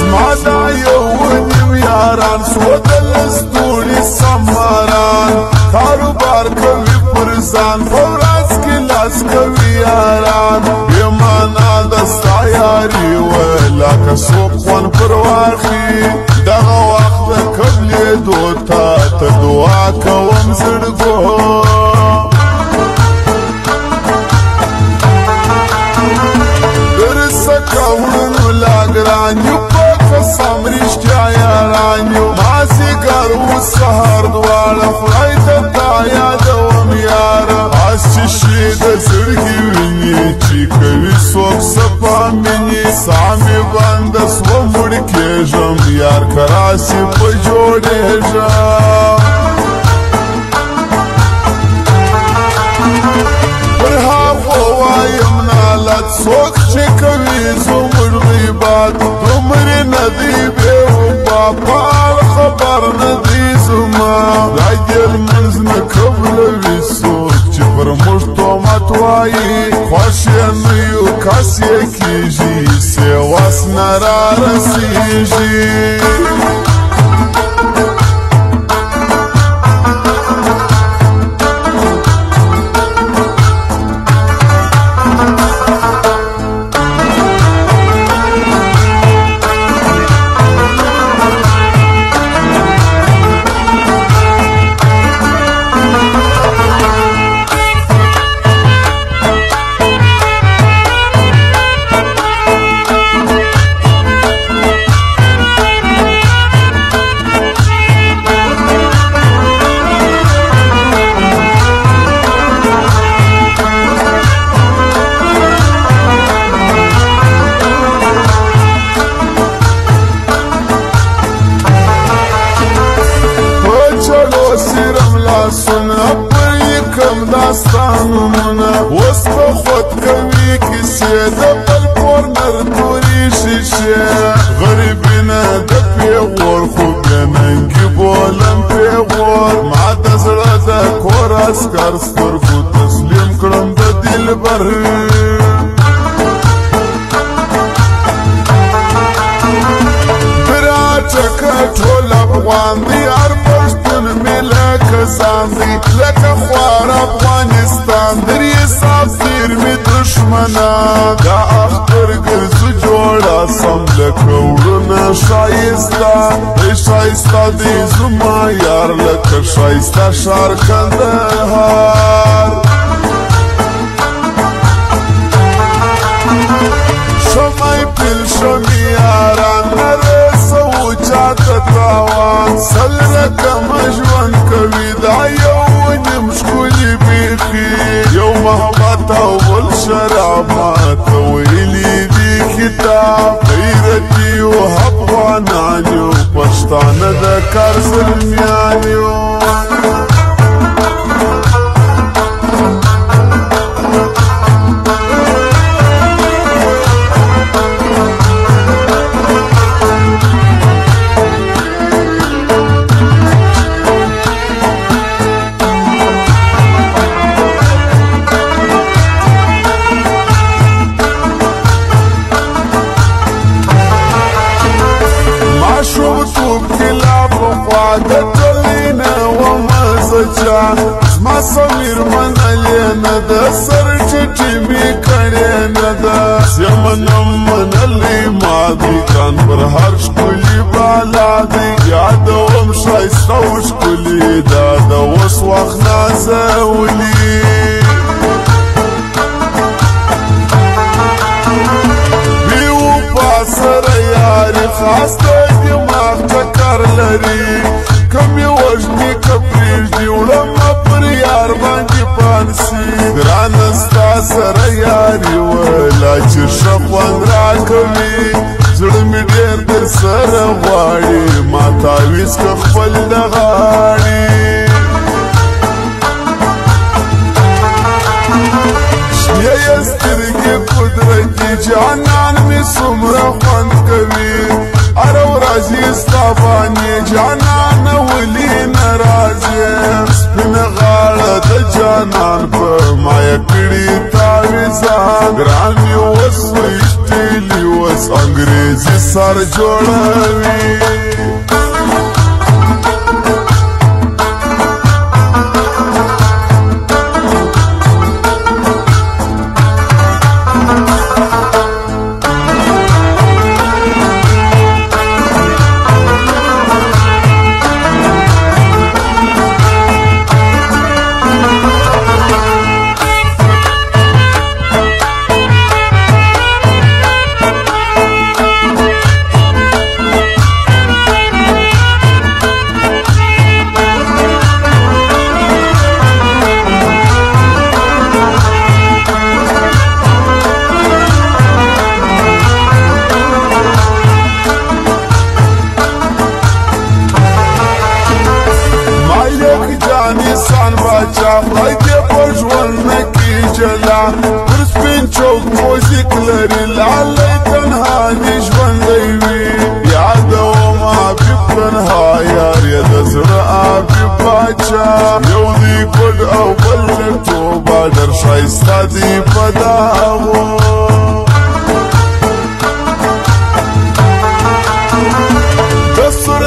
زما دا یو نیم یاران سودل ستوري سماران کاروبار کوي پر ځان په ورځ کې لاس کوي یاران بیمانا دستا یاري ولا که څوک خوان پر واخلي دغه وخت د قبلېدو ته دعا کوم زړګو کاونو لاګران یو په قسم رښتیا یاران یو مازیګر و سهار دواړه خدای ته تا یادوم یاره اس چې شي د زړګي ویني چې کوي څوک صفا مینې ساه مې بنده سوه مړ کېږم یار کراسي په جوړېږم پر هغو وایم نالت څوک چې کوي زموږ غیبت دومرې نه دی بېوفا پال خبر نه دی زما دا یې لمونځ نه قبلوي څوک چې پر موږ تهمت وایي خوښ یې نه یو کس یې کېږي سیواس نه رارسېږي داستانونه اوس په خود کوي کیسې د بل کورنر تورې شیشې غریبینه د پیغور خو بیا ننګي بولم پیغور ما د زړه د کور اسکر سترګو تسلیم کړم د دلبر براچکه ټول افغان دی هر پښتون مې لکه ځان دی لکه خوار افغانستان درې صاف تیر مې دشمنان دا اختر ګرځو جوړه سم لکه وړونه ښایسته دی ښایسته دی زما یار لکه ښایسته ښار کندهار شمعی پیل شمی یاران نرسو چاته تاوان سل رقم ژوند کوي دا یو نیم ښکلي بیخي یو محبت او بل شراب ماته ویلي دي کتاب غیرتي و افغانان یو پښتانه د کار زلمیان یو زما سمیر منلې نه ده سر ټیټې مې کړې نه ده زمنم منلې ما دي کان پر هر ښکلي بالا دی یادوم ښایسته و ښکلي دا د اوس وخت نازولي بېوفا سره یاري خاص د دماغ ټکر لري که مې وژني که پرېږدي وړمه پر یار باندې پانسي ګرانه ستا سره یاري ولا چې ښه خوند راکوي زړه مې ډېر در سره غواړي ما تاویز که خپل د غاړي شنې یې سترګې قدرتي جانان مې څومره خوند کوي هره ورځ یې ستا باندې جانانه ولې نه راځې سپینه غاړه د جانان په مایه کړي تاویزان ګران مې اوس ویشتلي اوس انګریز انګریزي سر جوړوي انسان باچا خدای دې په ژوند نه کړي جلا پر سپین چوک موزیک لري لالی تنها دې ژوندی وي یادوم حبیب تنها یار یې د زړه حبیب باچا یو دی ګډ او بل لټوبه ډېر ښایسته دی په داغو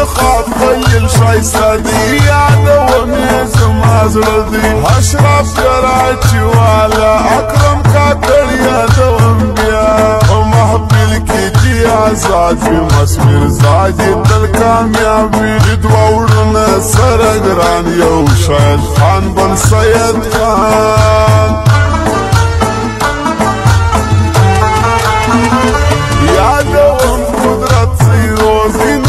خاط خیل شایسته دی یادوم یې زما زړه دی اشرف کراچي والا اکرم کاکړ یادوم بیا په محفل کې چې آزاد وي مسمیر زاجي تل کامیاب وي دوه وړونه سره ګران یو شاهد خان بل سید خان یادوم قدرت زیروزی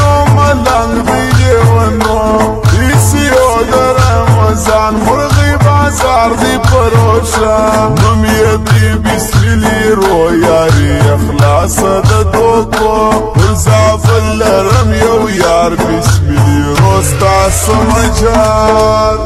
مرغی بازار دی پروشا نمیتی بسملی رو یاری اخلاص دا دوکو پرزافل لرم یو یار بسملی روستا سمجھار